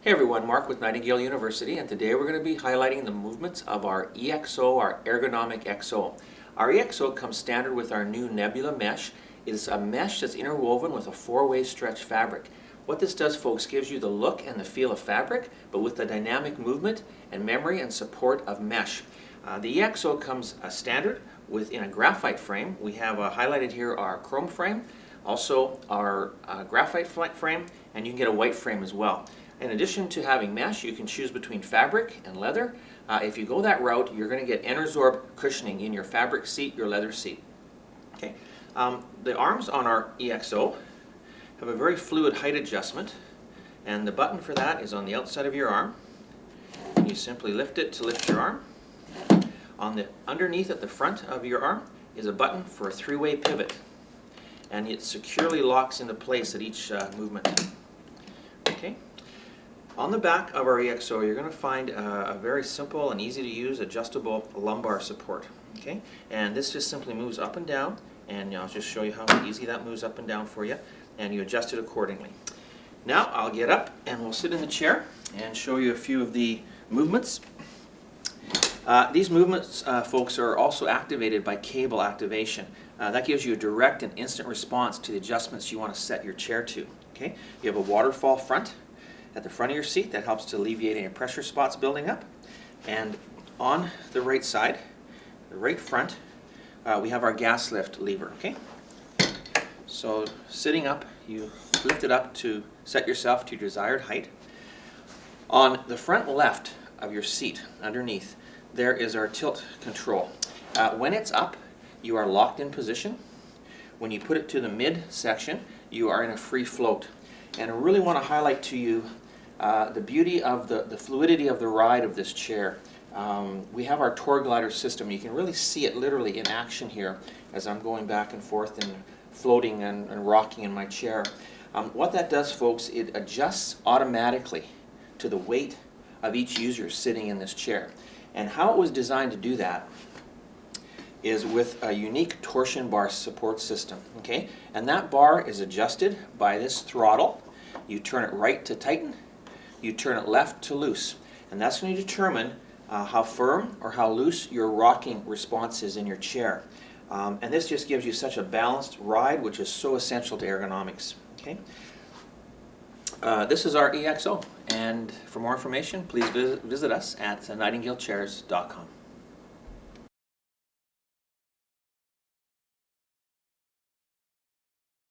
Hey everyone, Mark with Nightingale University, and today we're going to be highlighting the movements of our EXO, our ergonomic XO. Our EXO comes standard with our new Nebula mesh. It is a mesh that's interwoven with a four-way stretch fabric. What this does, folks, gives you the look and the feel of fabric, but with the dynamic movement and memory and support of mesh. The EXO comes standard within a graphite frame. We have highlighted here our chrome frame, also our graphite frame, and you can get a white frame as well. In addition to having mesh, you can choose between fabric and leather. If you go that route, you're going to get Enersorb cushioning in your fabric seat, your leather seat. Okay. The arms on our EXO have a very fluid height adjustment, and the button for that is on the outside of your arm. You simply lift it to lift your arm. Underneath at the front of your arm is a button for a three-way pivot, and it securely locks into place at each movement. Okay. On the back of our EXO, you're going to find a very simple and easy to use adjustable lumbar support. Okay, and this just simply moves up and down, and I'll just show you how easy that moves up and down for you, and you adjust it accordingly. Now I'll get up and we'll sit in the chair and show you a few of the movements. These movements, folks, are also activated by cable activation. That gives you a direct and instant response to the adjustments you want to set your chair to. Okay, you have a waterfall front at the front of your seat that helps to alleviate any pressure spots building up. And on the right side, the right front, we have our gas lift lever. Okay, so sitting up, you lift it up to set yourself to your desired height. On the front left of your seat, underneath, there is our tilt control. When it's up, you are locked in position. When you put it to the mid section, you are in a free float. And I really want to highlight to you the beauty of the fluidity of the ride of this chair. We have our Tour Glider system. You can really see it literally in action here as I'm going back and forth and floating and rocking in my chair. What that does, folks, it adjusts automatically to the weight of each user sitting in this chair. And how it was designed to do that is with a unique torsion bar support system. Okay? And that bar is adjusted by this throttle. You turn it right to tighten, you turn it left to loose. And that's going to determine how firm or how loose your rocking response is in your chair. And this just gives you such a balanced ride, which is so essential to ergonomics. Okay? This is our EXO, and for more information, please visit us at nightingalechairs.com.